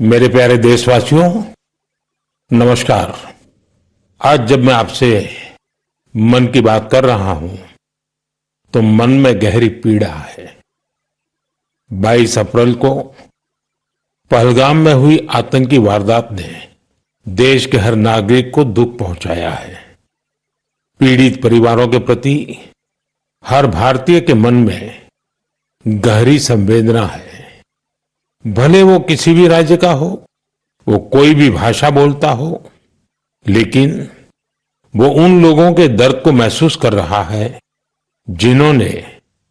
मेरे प्यारे देशवासियों, नमस्कार। आज जब मैं आपसे मन की बात कर रहा हूं तो मन में गहरी पीड़ा है। 22 अप्रैल को पहलगाम में हुई आतंकी वारदात ने देश के हर नागरिक को दुख पहुंचाया है। पीड़ित परिवारों के प्रति हर भारतीय के मन में गहरी संवेदना है। भले वो किसी भी राज्य का हो, वो कोई भी भाषा बोलता हो, लेकिन वो उन लोगों के दर्द को महसूस कर रहा है जिन्होंने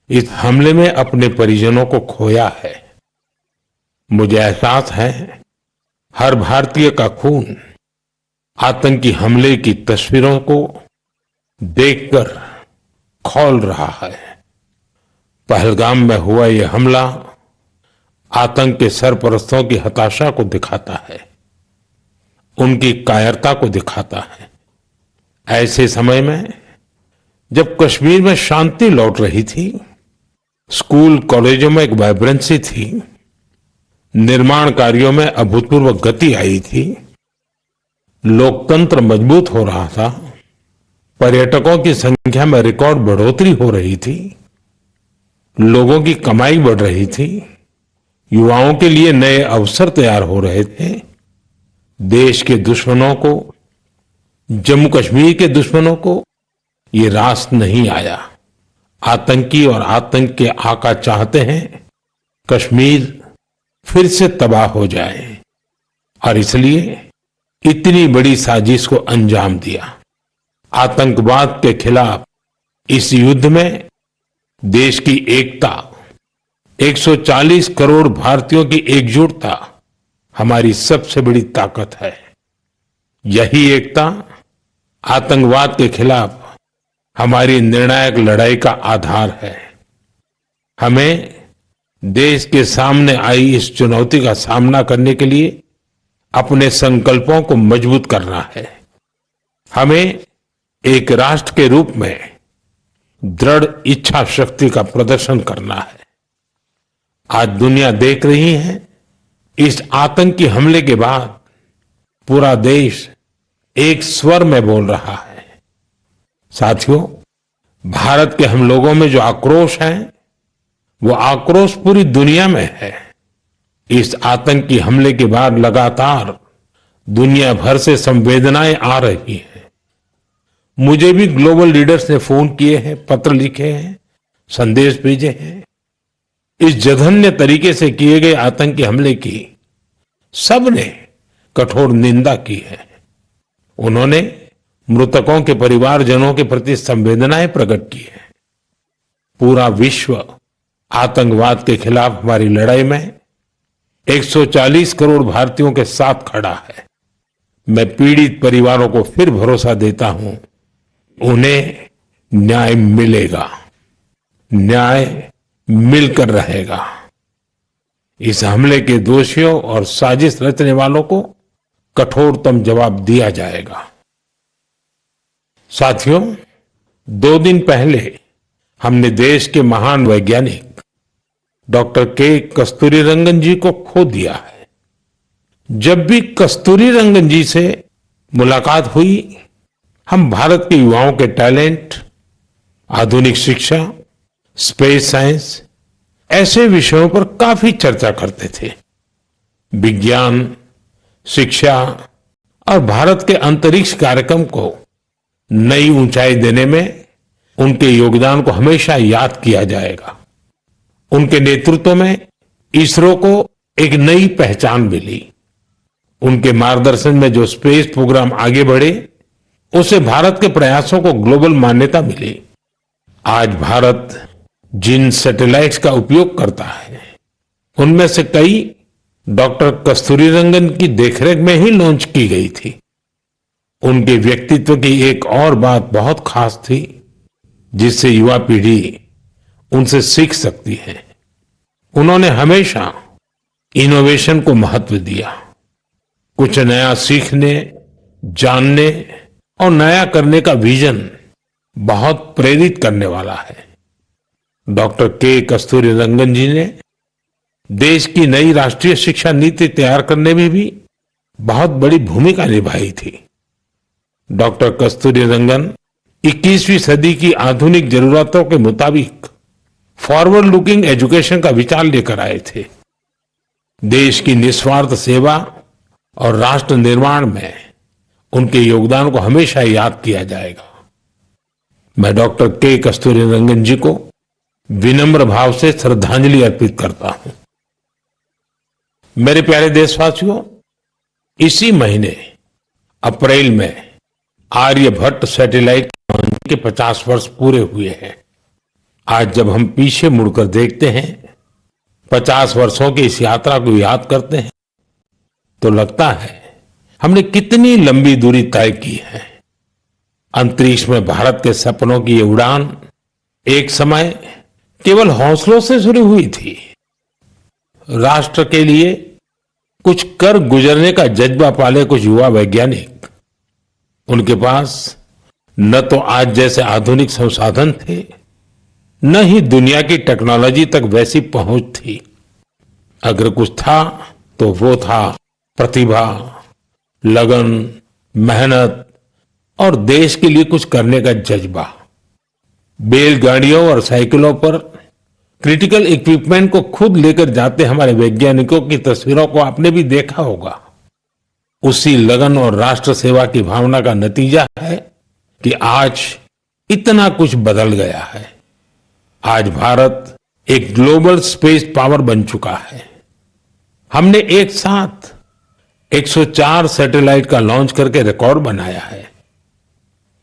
इस हमले में अपने परिजनों को खोया है। मुझे एहसास है हर भारतीय का खून आतंकी हमले की तस्वीरों को देखकर खौल रहा है। पहलगाम में हुआ ये हमला आतंक के सरपरस्तों की हताशा को दिखाता है, उनकी कायरता को दिखाता है। ऐसे समय में जब कश्मीर में शांति लौट रही थी, स्कूल कॉलेजों में एक वाइब्रेंसी थी, निर्माण कार्यों में अभूतपूर्व गति आई थी, लोकतंत्र मजबूत हो रहा था, पर्यटकों की संख्या में रिकॉर्ड बढ़ोतरी हो रही थी, लोगों की कमाई बढ़ रही थी, युवाओं के लिए नए अवसर तैयार हो रहे थे, देश के दुश्मनों को, जम्मू कश्मीर के दुश्मनों को ये रास नहीं आया। आतंकी और आतंक के आका चाहते हैं कश्मीर फिर से तबाह हो जाए और इसलिए इतनी बड़ी साजिश को अंजाम दिया। आतंकवाद के खिलाफ इस युद्ध में देश की एकता, 140 करोड़ भारतीयों की एकजुटता हमारी सबसे बड़ी ताकत है। यही एकता आतंकवाद के खिलाफ हमारी निर्णायक लड़ाई का आधार है। हमें देश के सामने आई इस चुनौती का सामना करने के लिए अपने संकल्पों को मजबूत करना है। हमें एक राष्ट्र के रूप में दृढ़ इच्छा शक्ति का प्रदर्शन करना है। आज दुनिया देख रही है, इस आतंकी हमले के बाद पूरा देश एक स्वर में बोल रहा है। साथियों, भारत के हम लोगों में जो आक्रोश है, वो आक्रोश पूरी दुनिया में है। इस आतंकी हमले के बाद लगातार दुनिया भर से संवेदनाएं आ रही हैं। मुझे भी ग्लोबल लीडर्स ने फोन किए हैं, पत्र लिखे हैं, संदेश भेजे हैं। इस जघन्य तरीके से किए गए आतंकी हमले की सबने कठोर निंदा की है। उन्होंने मृतकों के परिवारजनों के प्रति संवेदनाएं प्रकट की है। पूरा विश्व आतंकवाद के खिलाफ हमारी लड़ाई में 140 करोड़ भारतीयों के साथ खड़ा है। मैं पीड़ित परिवारों को फिर भरोसा देता हूं, उन्हें न्याय मिलेगा, न्याय मिलकर रहेगा। इस हमले के दोषियों और साजिश रचने वालों को कठोरतम जवाब दिया जाएगा। साथियों, 2 दिन पहले हमने देश के महान वैज्ञानिक डॉक्टर के कस्तूरीरंगन जी को खो दिया है। जब भी कस्तूरीरंगन जी से मुलाकात हुई, हम भारत के युवाओं के टैलेंट, आधुनिक शिक्षा, स्पेस साइंस, ऐसे विषयों पर काफी चर्चा करते थे। विज्ञान, शिक्षा और भारत के अंतरिक्ष कार्यक्रम को नई ऊंचाई देने में उनके योगदान को हमेशा याद किया जाएगा। उनके नेतृत्व में इसरो को एक नई पहचान मिली। उनके मार्गदर्शन में जो स्पेस प्रोग्राम आगे बढ़े, उससे भारत के प्रयासों को ग्लोबल मान्यता मिली। आज भारत जिन सैटेलाइट्स का उपयोग करता है, उनमें से कई डॉक्टर कस्तूरीरंगन की देखरेख में ही लॉन्च की गई थी। उनके व्यक्तित्व की एक और बात बहुत खास थी, जिससे युवा पीढ़ी उनसे सीख सकती है। उन्होंने हमेशा इनोवेशन को महत्व दिया। कुछ नया सीखने, जानने और नया करने का विजन बहुत प्रेरित करने वाला है। डॉक्टर के कस्तूरीरंगन जी ने देश की नई राष्ट्रीय शिक्षा नीति तैयार करने में भी बहुत बड़ी भूमिका निभाई थी। डॉक्टर कस्तूरीरंगन 21वीं सदी की आधुनिक जरूरतों के मुताबिक फॉरवर्ड लुकिंग एजुकेशन का विचार लेकर आए थे। देश की निस्वार्थ सेवा और राष्ट्र निर्माण में उनके योगदान को हमेशा याद किया जाएगा। मैं डॉक्टर के कस्तूरीरंगन जी को विनम्र भाव से श्रद्धांजलि अर्पित करता हूं। मेरे प्यारे देशवासियों, इसी महीने अप्रैल में आर्यभट्ट सैटेलाइट लॉन्च के 50 वर्ष पूरे हुए हैं। आज जब हम पीछे मुड़कर देखते हैं, 50 वर्षों की इस यात्रा को याद करते हैं, तो लगता है हमने कितनी लंबी दूरी तय की है। अंतरिक्ष में भारत के सपनों की ये उड़ान एक समय केवल हौसलों से शुरू हुई थी। राष्ट्र के लिए कुछ कर गुजरने का जज्बा पाले कुछ युवा वैज्ञानिक, उनके पास न तो आज जैसे आधुनिक संसाधन थे, न ही दुनिया की टेक्नोलॉजी तक वैसी पहुंच थी। अगर कुछ था तो वो था प्रतिभा, लगन, मेहनत और देश के लिए कुछ करने का जज्बा। बैलगाड़ियों और साइकिलों पर क्रिटिकल इक्विपमेंट को खुद लेकर जाते हमारे वैज्ञानिकों की तस्वीरों को आपने भी देखा होगा। उसी लगन और राष्ट्र सेवा की भावना का नतीजा है कि आज इतना कुछ बदल गया है। आज भारत एक ग्लोबल स्पेस पावर बन चुका है। हमने एक साथ 104 सैटेलाइट का लॉन्च करके रिकॉर्ड बनाया है।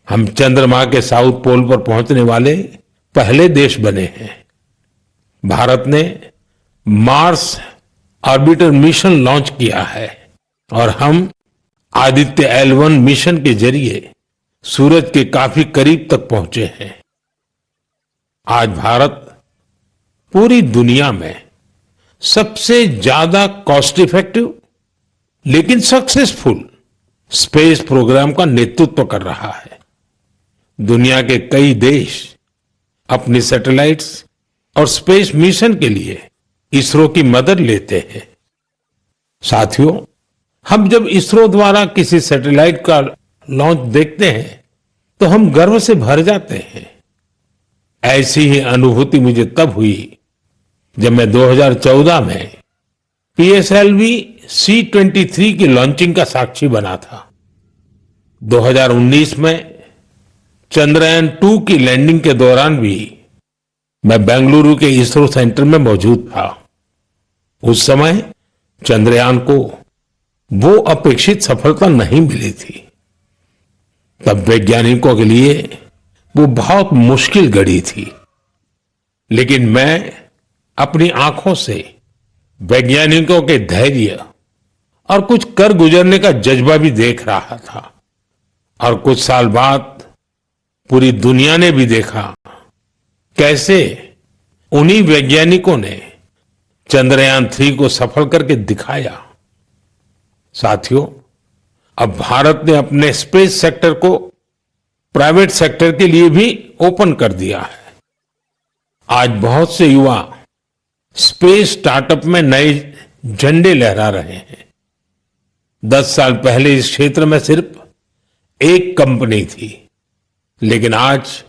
हम चंद्रमा के साउथ पोल पर पहुंचने वाले पहले देश बने हैं। भारत ने मार्स ऑर्बिटर मिशन लॉन्च किया है और हम आदित्य L1 मिशन के जरिए सूरज के काफी करीब तक पहुंचे हैं। आज भारत पूरी दुनिया में सबसे ज्यादा कॉस्ट इफेक्टिव लेकिन सक्सेसफुल स्पेस प्रोग्राम का नेतृत्व कर रहा है। दुनिया के कई देश अपनी सैटेलाइट्स और स्पेस मिशन के लिए इसरो की मदद लेते हैं। साथियों, हम जब इसरो द्वारा किसी सैटेलाइट का लॉन्च देखते हैं तो हम गर्व से भर जाते हैं। ऐसी ही अनुभूति मुझे तब हुई जब मैं 2014 में PSLV C-23 की लॉन्चिंग का साक्षी बना था। 2019 में चंद्रयान-2 की लैंडिंग के दौरान भी मैं बेंगलुरु के इसरो सेंटर में मौजूद था। उस समय चंद्रयान को वो अपेक्षित सफलता नहीं मिली थी। तब वैज्ञानिकों के लिए वो बहुत मुश्किल घड़ी थी, लेकिन मैं अपनी आंखों से वैज्ञानिकों के धैर्य और कुछ कर गुजरने का जज्बा भी देख रहा था। और कुछ साल बाद पूरी दुनिया ने भी देखा कैसे उन्हीं वैज्ञानिकों ने चंद्रयान-3 को सफल करके दिखाया। साथियों, अब भारत ने अपने स्पेस सेक्टर को प्राइवेट सेक्टर के लिए भी ओपन कर दिया है। आज बहुत से युवा स्पेस स्टार्टअप में नए झंडे लहरा रहे हैं। 10 साल पहले इस क्षेत्र में सिर्फ एक कंपनी थी, लेकिन आज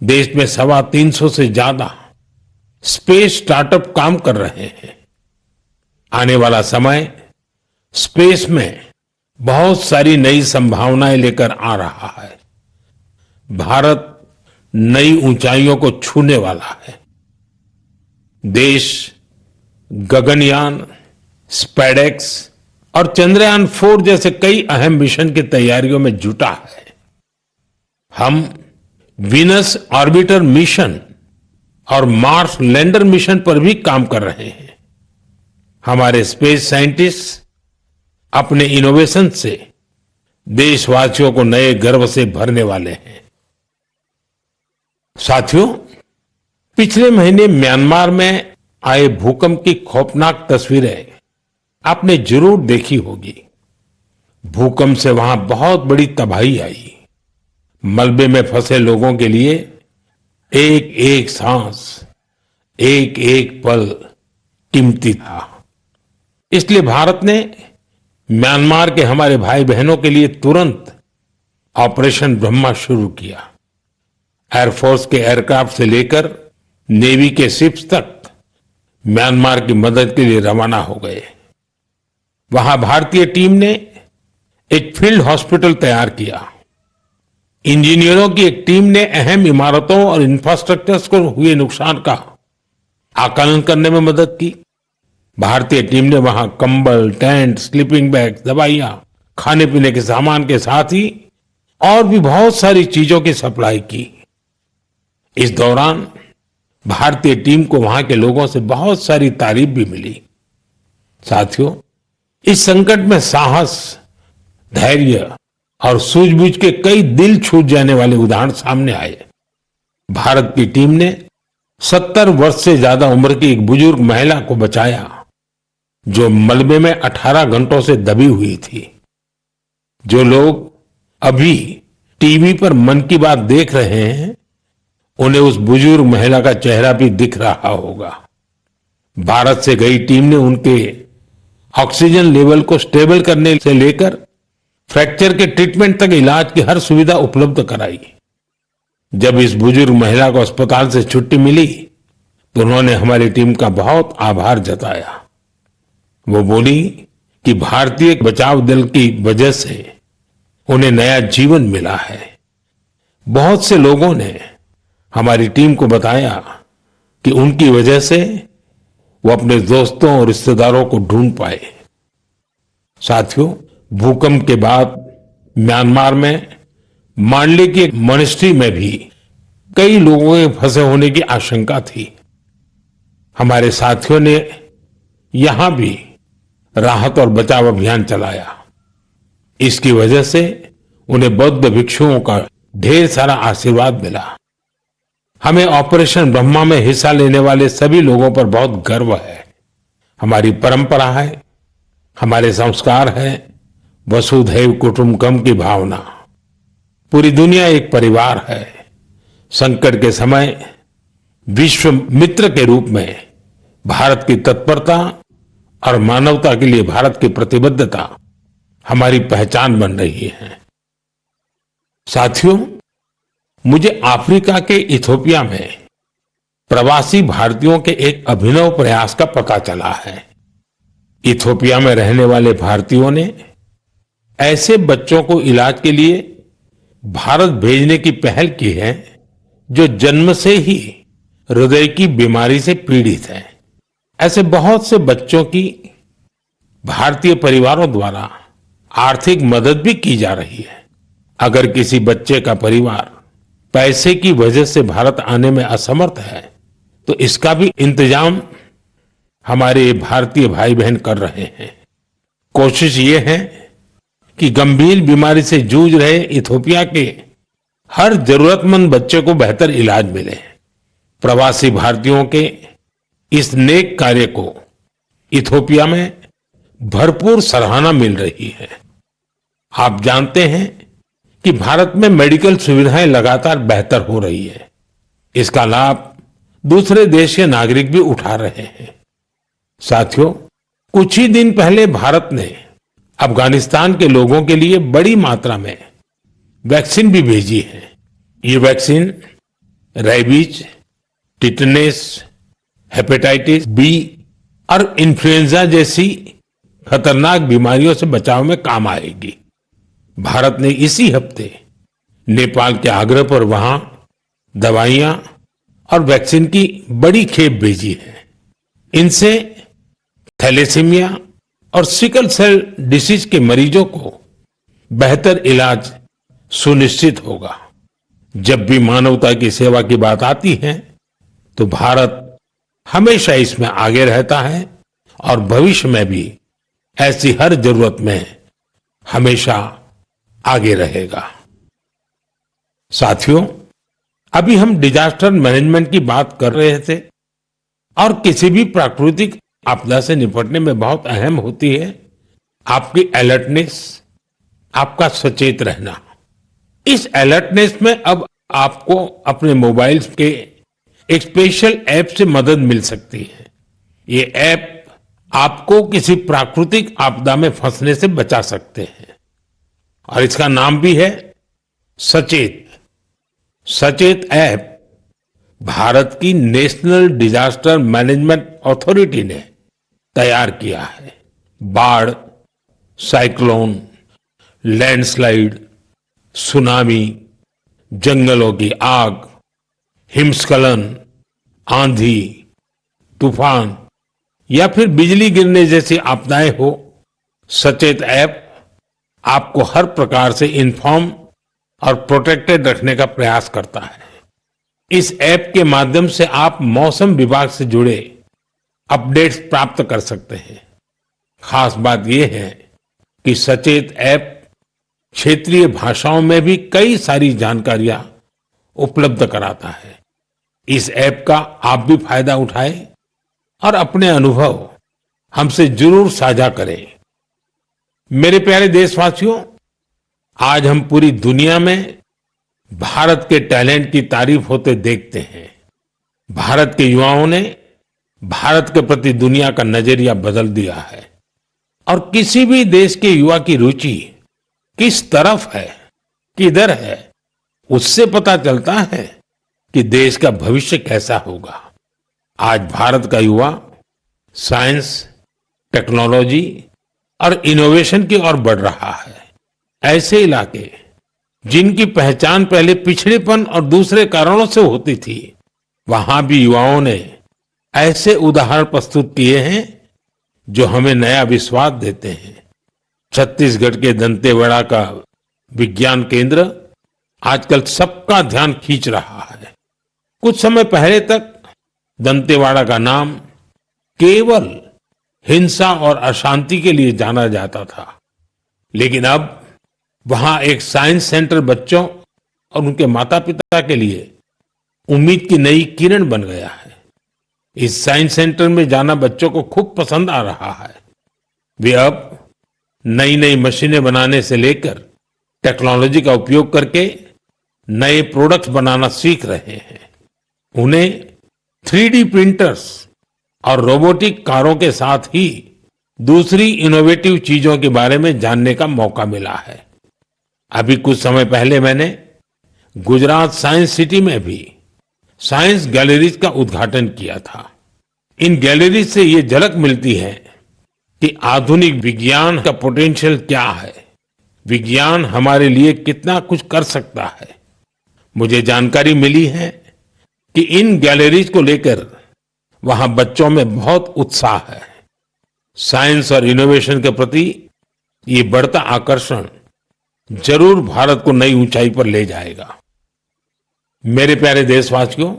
देश में 325 से ज्यादा स्पेस स्टार्टअप काम कर रहे हैं। आने वाला समय स्पेस में बहुत सारी नई संभावनाएं लेकर आ रहा है। भारत नई ऊंचाइयों को छूने वाला है। देश गगनयान, स्पेडेक्स और चंद्रयान-4 जैसे कई अहम मिशन की तैयारियों में जुटा है। हम वीनस ऑर्बिटर मिशन और मार्स लैंडर मिशन पर भी काम कर रहे हैं। हमारे स्पेस साइंटिस्ट अपने इनोवेशन से देशवासियों को नए गर्व से भरने वाले हैं। साथियों, पिछले महीने म्यांमार में आए भूकंप की खौफनाक तस्वीरें आपने जरूर देखी होगी। भूकंप से वहां बहुत बड़ी तबाही आई। मलबे में फंसे लोगों के लिए एक एक सांस, एक एक पल कीमती था। इसलिए भारत ने म्यांमार के हमारे भाई बहनों के लिए तुरंत ऑपरेशन ब्रह्मा शुरू किया। एयरफोर्स के एयरक्राफ्ट से लेकर नेवी के शिप्स तक म्यांमार की मदद के लिए रवाना हो गए। वहां भारतीय टीम ने एक फील्ड हॉस्पिटल तैयार किया। इंजीनियरों की एक टीम ने अहम इमारतों और इंफ्रास्ट्रक्चर्स को हुए नुकसान का आकलन करने में मदद की। भारतीय टीम ने वहां कंबल, टेंट, स्लीपिंग बैग, दवाइयां, खाने पीने के सामान के साथ ही और भी बहुत सारी चीजों की सप्लाई की। इस दौरान भारतीय टीम को वहां के लोगों से बहुत सारी तारीफ भी मिली। साथियों, इस संकट में साहस, धैर्य और सूझबूझ के कई दिल छू जाने वाले उदाहरण सामने आए। भारत की टीम ने 70 वर्ष से ज्यादा उम्र की एक बुजुर्ग महिला को बचाया, जो मलबे में 18 घंटों से दबी हुई थी। जो लोग अभी टीवी पर मन की बात देख रहे हैं, उन्हें उस बुजुर्ग महिला का चेहरा भी दिख रहा होगा। भारत से गई टीम ने उनके ऑक्सीजन लेवल को स्टेबल करने से लेकर फ्रैक्चर के ट्रीटमेंट तक इलाज की हर सुविधा उपलब्ध कराई। जब इस बुजुर्ग महिला को अस्पताल से छुट्टी मिली तो उन्होंने हमारी टीम का बहुत आभार जताया। वो बोली कि भारतीय बचाव दल की वजह से उन्हें नया जीवन मिला है। बहुत से लोगों ने हमारी टीम को बताया कि उनकी वजह से वो अपने दोस्तों और रिश्तेदारों को ढूंढ पाए। साथियों, भूकंप के बाद म्यांमार में मांडले की एक मॉनेस्ट्री में भी कई लोगों के फंसे होने की आशंका थी। हमारे साथियों ने यहां भी राहत और बचाव अभियान चलाया। इसकी वजह से उन्हें बौद्ध भिक्षुओं का ढेर सारा आशीर्वाद मिला। हमें ऑपरेशन ब्रह्मा में हिस्सा लेने वाले सभी लोगों पर बहुत गर्व है। हमारी परंपरा है, हमारे संस्कार है वसुधैव कुटुंबकम की भावना। पूरी दुनिया एक परिवार है। संकट के समय विश्व मित्र के रूप में भारत की तत्परता और मानवता के लिए भारत की प्रतिबद्धता हमारी पहचान बन रही है। साथियों, मुझे अफ्रीका के इथियोपिया में प्रवासी भारतीयों के एक अभिनव प्रयास का पता चला है। इथियोपिया में रहने वाले भारतीयों ने ऐसे बच्चों को इलाज के लिए भारत भेजने की पहल की है जो जन्म से ही हृदय की बीमारी से पीड़ित हैं। ऐसे बहुत से बच्चों की भारतीय परिवारों द्वारा आर्थिक मदद भी की जा रही है। अगर किसी बच्चे का परिवार पैसे की वजह से भारत आने में असमर्थ है तो इसका भी इंतजाम हमारे भारतीय भाई बहन कर रहे हैं। कोशिश ये है कि गंभीर बीमारी से जूझ रहे इथियोपिया के हर जरूरतमंद बच्चे को बेहतर इलाज मिले। प्रवासी भारतीयों के इस नेक कार्य को इथियोपिया में भरपूर सराहना मिल रही है। आप जानते हैं कि भारत में मेडिकल सुविधाएं लगातार बेहतर हो रही है। इसका लाभ दूसरे देश के नागरिक भी उठा रहे हैं। साथियों, कुछ ही दिन पहले भारत ने अफगानिस्तान के लोगों के लिए बड़ी मात्रा में वैक्सीन भी भेजी है। ये vaccine rabies, tetanus, hepatitis B और इन्फ्लुएंजा जैसी खतरनाक बीमारियों से बचाव में काम आएगी। भारत ने इसी हफ्ते नेपाल के आग्रह पर वहां दवाइयां और वैक्सीन की बड़ी खेप भेजी है। इनसे थैलेसीमिया और सिकल सेल डिसीज के मरीजों को बेहतर इलाज सुनिश्चित होगा। जब भी मानवता की सेवा की बात आती है तो भारत हमेशा इसमें आगे रहता है और भविष्य में भी ऐसी हर जरूरत में हमेशा आगे रहेगा। साथियों, अभी हम डिजास्टर मैनेजमेंट की बात कर रहे थे और किसी भी प्राकृतिक आपदा से निपटने में बहुत अहम होती है आपकी अलर्टनेस आपका सचेत रहना। इस अलर्टनेस में अब आपको अपने मोबाइल के एक स्पेशल ऐप से मदद मिल सकती है। ये ऐप आपको किसी प्राकृतिक आपदा में फंसने से बचा सकते हैं और इसका नाम भी है सचेत। सचेत ऐप भारत की नेशनल डिजास्टर मैनेजमेंट अथॉरिटी ने तैयार किया है। बाढ़, साइक्लोन, लैंडस्लाइड, सुनामी, जंगलों की आग, हिमस्खलन, आंधी, तूफान या फिर बिजली गिरने जैसी आपदाएं हो, सचेत ऐप आपको हर प्रकार से इन्फॉर्म और प्रोटेक्टेड रखने का प्रयास करता है। इस ऐप के माध्यम से आप मौसम विभाग से जुड़े अपडेट्स प्राप्त कर सकते हैं। खास बात यह है कि सचेत ऐप क्षेत्रीय भाषाओं में भी कई सारी जानकारियां उपलब्ध कराता है। इस ऐप का आप भी फायदा उठाएं और अपने अनुभव हमसे जरूर साझा करें। मेरे प्यारे देशवासियों, आज हम पूरी दुनिया में भारत के टैलेंट की तारीफ होते देखते हैं। भारत के युवाओं ने भारत के प्रति दुनिया का नजरिया बदल दिया है और किसी भी देश के युवा की रुचि किस तरफ है, किधर है, उससे पता चलता है कि देश का भविष्य कैसा होगा। आज भारत का युवा साइंस, टेक्नोलॉजी और इनोवेशन की ओर बढ़ रहा है। ऐसे इलाके जिनकी पहचान पहले पिछड़ेपन और दूसरे कारणों से होती थी, वहां भी युवाओं ने ऐसे उदाहरण प्रस्तुत किए हैं जो हमें नया विश्वास देते हैं। छत्तीसगढ़ के दंतेवाड़ा का विज्ञान केंद्र आजकल सबका ध्यान खींच रहा है। कुछ समय पहले तक दंतेवाड़ा का नाम केवल हिंसा और अशांति के लिए जाना जाता था, लेकिन अब वहां एक साइंस सेंटर बच्चों और उनके माता पिता के लिए उम्मीद की नई किरण बन गया है। इस साइंस सेंटर में जाना बच्चों को खूब पसंद आ रहा है। वे अब नई नई मशीनें बनाने से लेकर टेक्नोलॉजी का उपयोग करके नए प्रोडक्ट्स बनाना सीख रहे हैं। उन्हें 3D प्रिंटर्स और रोबोटिक कारों के साथ ही दूसरी इनोवेटिव चीजों के बारे में जानने का मौका मिला है। अभी कुछ समय पहले मैंने गुजरात साइंस सिटी में भी साइंस गैलरीज का उद्घाटन किया था। इन गैलरीज से ये झलक मिलती है कि आधुनिक विज्ञान का पोटेंशियल क्या है, विज्ञान हमारे लिए कितना कुछ कर सकता है। मुझे जानकारी मिली है कि इन गैलरीज को लेकर वहां बच्चों में बहुत उत्साह है। साइंस और इनोवेशन के प्रति ये बढ़ता आकर्षण जरूर भारत को नई ऊंचाई पर ले जाएगा। मेरे प्यारे देशवासियों,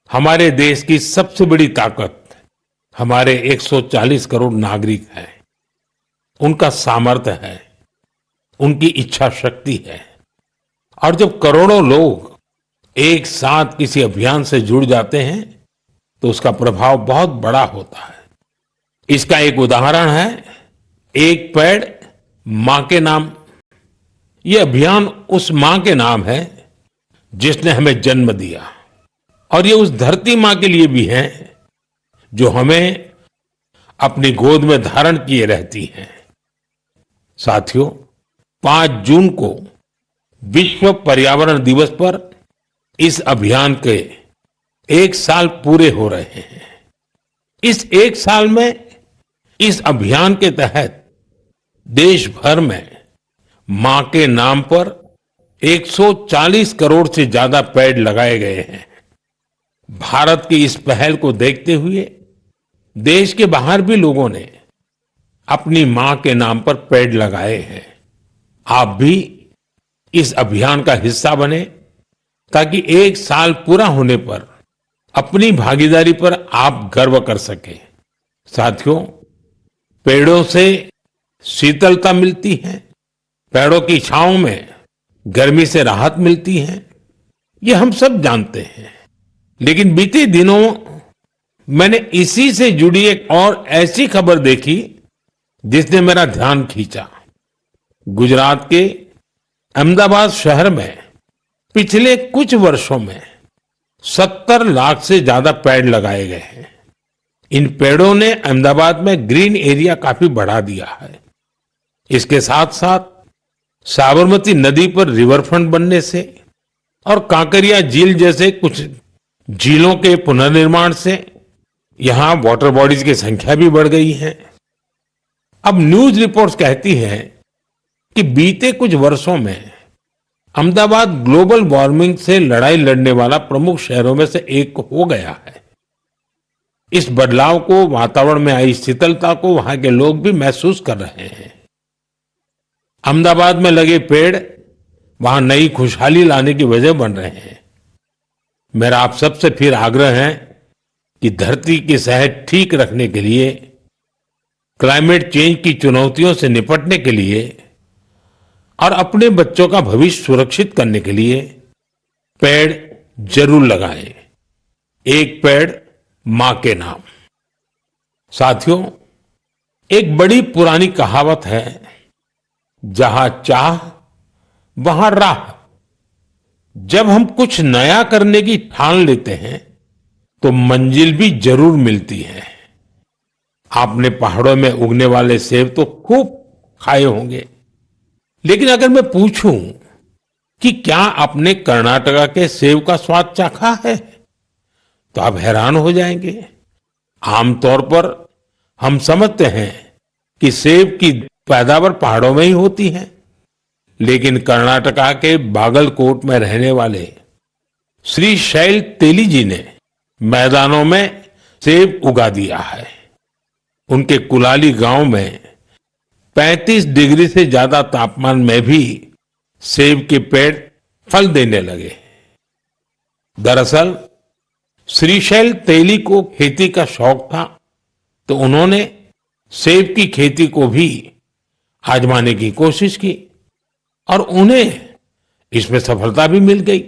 हमारे देश की सबसे बड़ी ताकत हमारे 140 करोड़ नागरिक हैं। उनका सामर्थ्य है, उनकी इच्छा शक्ति है। और जब करोड़ों लोग एक साथ किसी अभियान से जुड़ जाते हैं तो उसका प्रभाव बहुत बड़ा होता है। इसका एक उदाहरण है एक पेड़ मां के नाम। यह अभियान उस मां के नाम है जिसने हमें जन्म दिया, और ये उस धरती मां के लिए भी है जो हमें अपनी गोद में धारण किए रहती है। साथियों, 5 जून को विश्व पर्यावरण दिवस पर इस अभियान के 1 साल पूरे हो रहे हैं। इस 1 साल में इस अभियान के तहत देश भर में मां के नाम पर 140 करोड़ से ज्यादा पेड़ लगाए गए हैं। भारत की इस पहल को देखते हुए देश के बाहर भी लोगों ने अपनी मां के नाम पर पेड़ लगाए हैं। आप भी इस अभियान का हिस्सा बने ताकि 1 साल पूरा होने पर अपनी भागीदारी पर आप गर्व कर सकें। साथियों, पेड़ों से शीतलता मिलती है, पेड़ों की छांव में गर्मी से राहत मिलती है, ये हम सब जानते हैं। लेकिन बीते दिनों मैंने इसी से जुड़ी एक और ऐसी खबर देखी जिसने मेरा ध्यान खींचा। गुजरात के अहमदाबाद शहर में पिछले कुछ वर्षों में 70 लाख से ज्यादा पेड़ लगाए गए हैं। इन पेड़ों ने अहमदाबाद में ग्रीन एरिया काफी बढ़ा दिया है। इसके साथ साथ साबरमती नदी पर रिवरफ्रंट बनने से और कांकरिया झील जैसे कुछ झीलों के पुनर्निर्माण से यहां वाटर बॉडीज की संख्या भी बढ़ गई है। अब न्यूज रिपोर्ट्स कहती हैं कि बीते कुछ वर्षों में अहमदाबाद ग्लोबल वार्मिंग से लड़ाई लड़ने वाला प्रमुख शहरों में से एक हो गया है। इस बदलाव को, वातावरण में आई शीतलता को वहां के लोग भी महसूस कर रहे हैं। अहमदाबाद में लगे पेड़ वहां नई खुशहाली लाने की वजह बन रहे हैं। मेरा आप सबसे फिर आग्रह है कि धरती की सेहत ठीक रखने के लिए, क्लाइमेट चेंज की चुनौतियों से निपटने के लिए और अपने बच्चों का भविष्य सुरक्षित करने के लिए पेड़ जरूर लगाएं। एक पेड़ मां के नाम। साथियों, एक बड़ी पुरानी कहावत है, जहां चाह वहां राह। जब हम कुछ नया करने की ठान लेते हैं तो मंजिल भी जरूर मिलती है। आपने पहाड़ों में उगने वाले सेब तो खूब खाए होंगे, लेकिन अगर मैं पूछूं कि क्या आपने कर्नाटका के सेब का स्वाद चाखा है, तो आप हैरान हो जाएंगे। आमतौर पर हम समझते हैं कि सेब की पैदावार पहाड़ों में ही होती है, लेकिन कर्नाटका के बागलकोट में रहने वाले श्री शैल तेली जी ने मैदानों में सेब उगा दिया है। उनके कुलाली गांव में 35 डिग्री से ज्यादा तापमान में भी सेब के पेड़ फल देने लगे। दरअसल श्रीशैल तेली को खेती का शौक था, तो उन्होंने सेब की खेती को भी आजमाने की कोशिश की और उन्हें इसमें सफलता भी मिल गई।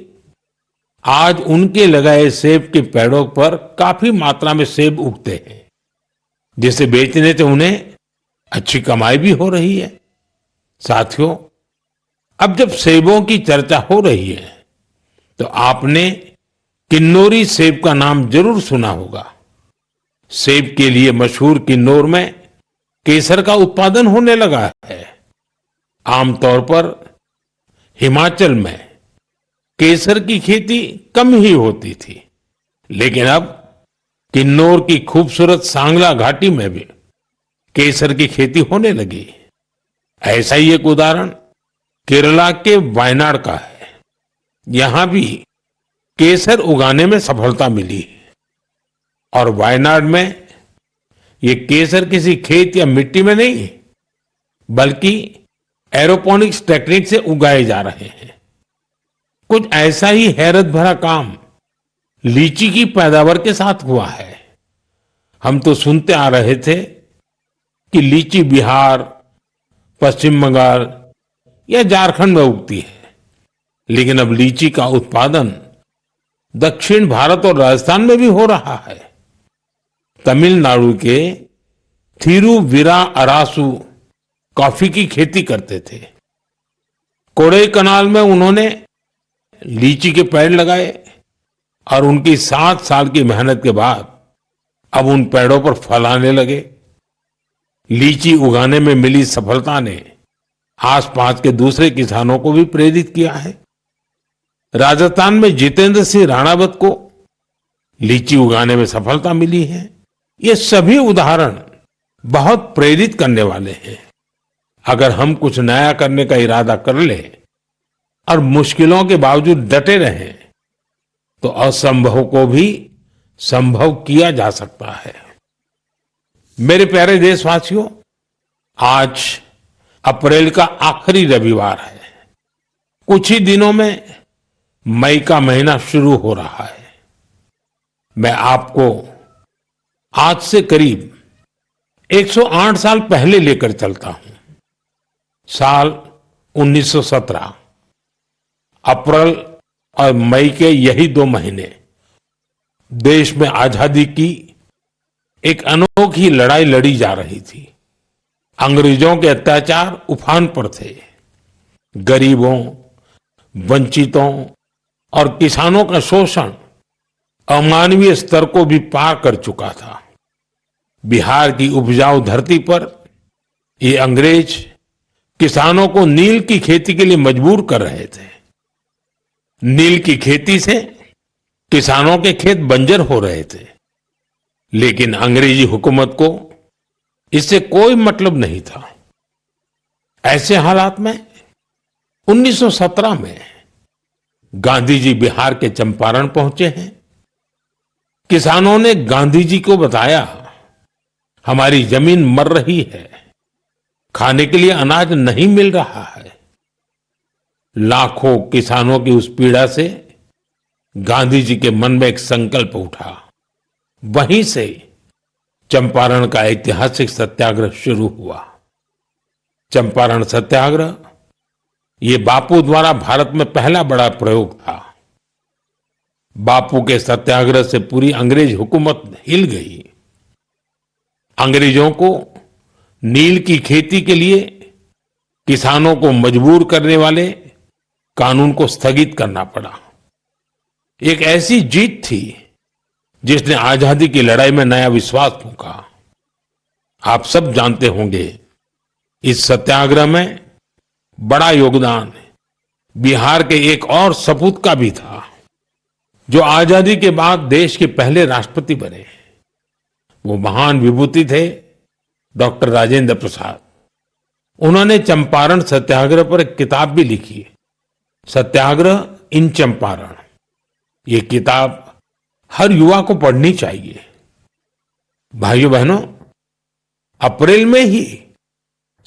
आज उनके लगाए सेब के पेड़ों पर काफी मात्रा में सेब उगते हैं, जिसे बेचने से उन्हें अच्छी कमाई भी हो रही है। साथियों, अब जब सेबों की चर्चा हो रही है तो आपने किन्नौरी सेब का नाम जरूर सुना होगा। सेब के लिए मशहूर किन्नौर में केसर का उत्पादन होने लगा है। आमतौर पर हिमाचल में केसर की खेती कम ही होती थी, लेकिन अब किन्नौर की खूबसूरत सांगला घाटी में भी केसर की खेती होने लगी। ऐसा ही एक उदाहरण केरला के वायनाड का है। यहां भी केसर उगाने में सफलता मिली और वायनाड में ये केसर किसी खेत या मिट्टी में नहीं, बल्कि एरोपोनिक्स टेक्निक से उगाए जा रहे हैं। कुछ ऐसा ही हैरत भरा काम लीची की पैदावार के साथ हुआ है। हम तो सुनते आ रहे थे कि लीची बिहार, पश्चिम बंगाल या झारखंड में उगती है, लेकिन अब लीची का उत्पादन दक्षिण भारत और राजस्थान में भी हो रहा है। तमिलनाडु के थिरुविरा अरासु कॉफी की खेती करते थे। कोडाईकनाल में उन्होंने लीची के पेड़ लगाए और उनकी 7 साल की मेहनत के बाद अब उन पेड़ों पर फल आने लगे। लीची उगाने में मिली सफलता ने आसपास के दूसरे किसानों को भी प्रेरित किया है। राजस्थान में जितेंद्र सिंह राणावत को लीची उगाने में सफलता मिली है। ये सभी उदाहरण बहुत प्रेरित करने वाले हैं। अगर हम कुछ नया करने का इरादा कर लें और मुश्किलों के बावजूद डटे रहें, तो असंभव को भी संभव किया जा सकता है। मेरे प्यारे देशवासियों, आज अप्रैल का आखिरी रविवार है। कुछ ही दिनों में मई का महीना शुरू हो रहा है। मैं आपको आज से करीब 108 साल पहले लेकर चलता हूं। साल 1917। अप्रैल और मई के यही 2 महीने देश में आजादी की एक अनोखी लड़ाई लड़ी जा रही थी। अंग्रेजों के अत्याचार उफान पर थे। गरीबों, वंचितों और किसानों का शोषण अमानवीय स्तर को भी पार कर चुका था। बिहार की उपजाऊ धरती पर ये अंग्रेज किसानों को नील की खेती के लिए मजबूर कर रहे थे। नील की खेती से किसानों के खेत बंजर हो रहे थे, लेकिन अंग्रेजी हुकूमत को इससे कोई मतलब नहीं था। ऐसे हालात में 1917 में गांधी जी बिहार के चंपारण पहुंचे हैं। किसानों ने गांधी जी को बताया, हमारी जमीन मर रही है, खाने के लिए अनाज नहीं मिल रहा है। लाखों किसानों की उस पीड़ा से गांधी जी के मन में एक संकल्प उठा। वहीं से चंपारण का ऐतिहासिक सत्याग्रह शुरू हुआ। चंपारण सत्याग्रह ये बापू द्वारा भारत में पहला बड़ा प्रयोग था। बापू के सत्याग्रह से पूरी अंग्रेज हुकूमत हिल गई। अंग्रेजों को नील की खेती के लिए किसानों को मजबूर करने वाले कानून को स्थगित करना पड़ा। एक ऐसी जीत थी जिसने आजादी की लड़ाई में नया विश्वास फूंका। आप सब जानते होंगे, इस सत्याग्रह में बड़ा योगदान बिहार के एक और सपूत का भी था, जो आजादी के बाद देश के पहले राष्ट्रपति बने। वो महान विभूति थे डॉक्टर राजेंद्र प्रसाद। उन्होंने चंपारण सत्याग्रह पर एक किताब भी लिखी, सत्याग्रह इन चंपारण। ये किताब हर युवा को पढ़नी चाहिए। भाइयों बहनों, अप्रैल में ही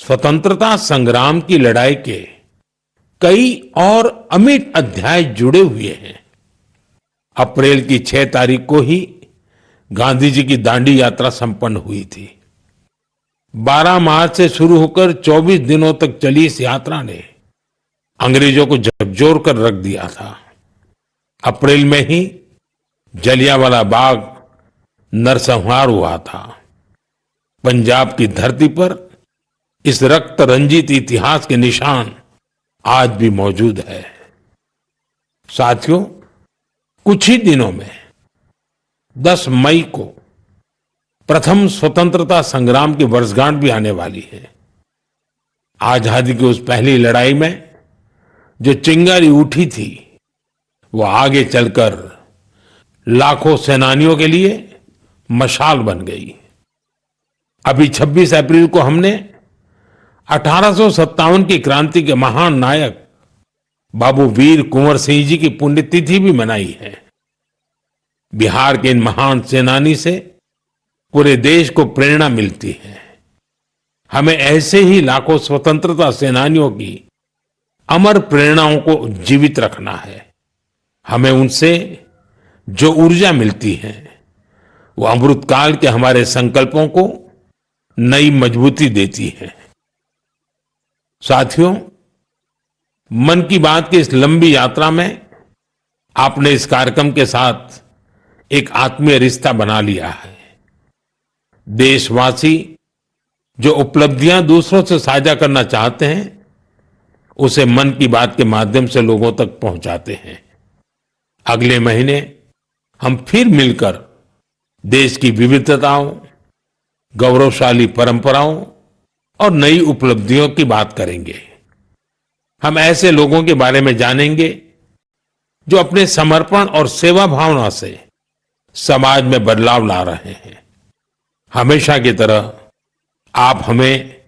स्वतंत्रता संग्राम की लड़ाई के कई और अमिट अध्याय जुड़े हुए हैं। अप्रैल की 6 तारीख को ही गांधी जी की दांडी यात्रा संपन्न हुई थी। 12 मार्च से शुरू होकर 24 दिनों तक चली इस यात्रा ने अंग्रेजों को झकझोर कर रख दिया था। अप्रैल में ही जलियांवाला बाग नरसंहार हुआ था। पंजाब की धरती पर इस रक्त रंजित इतिहास के निशान आज भी मौजूद है। साथियों, कुछ ही दिनों में 10 मई को प्रथम स्वतंत्रता संग्राम की वर्षगांठ भी आने वाली है। आजादी की उस पहली लड़ाई में जो चिंगारी उठी थी, वो आगे चलकर लाखों सेनानियों के लिए मशाल बन गई। अभी 26 अप्रैल को हमने 1857 की क्रांति के महान नायक बाबू वीर कुंवर सिंह जी की पुण्यतिथि भी मनाई है। बिहार के इन महान सेनानी से पूरे देश को प्रेरणा मिलती है। हमें ऐसे ही लाखों स्वतंत्रता सेनानियों की अमर प्रेरणाओं को जीवित रखना है। हमें उनसे जो ऊर्जा मिलती है, वो अमृतकाल के हमारे संकल्पों को नई मजबूती देती है। साथियों, मन की बात की इस लंबी यात्रा में आपने इस कार्यक्रम के साथ एक आत्मीय रिश्ता बना लिया है। देशवासी जो उपलब्धियां दूसरों से साझा करना चाहते हैं, उसे मन की बात के माध्यम से लोगों तक पहुंचाते हैं। अगले महीने हम फिर मिलकर देश की विविधताओं, गौरवशाली परंपराओं और नई उपलब्धियों की बात करेंगे। हम ऐसे लोगों के बारे में जानेंगे जो अपने समर्पण और सेवा भावना से समाज में बदलाव ला रहे हैं। हमेशा की तरह आप हमें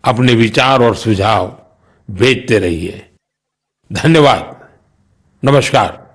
अपने विचार और सुझाव भेजते रहिए। धन्यवाद। नमस्कार।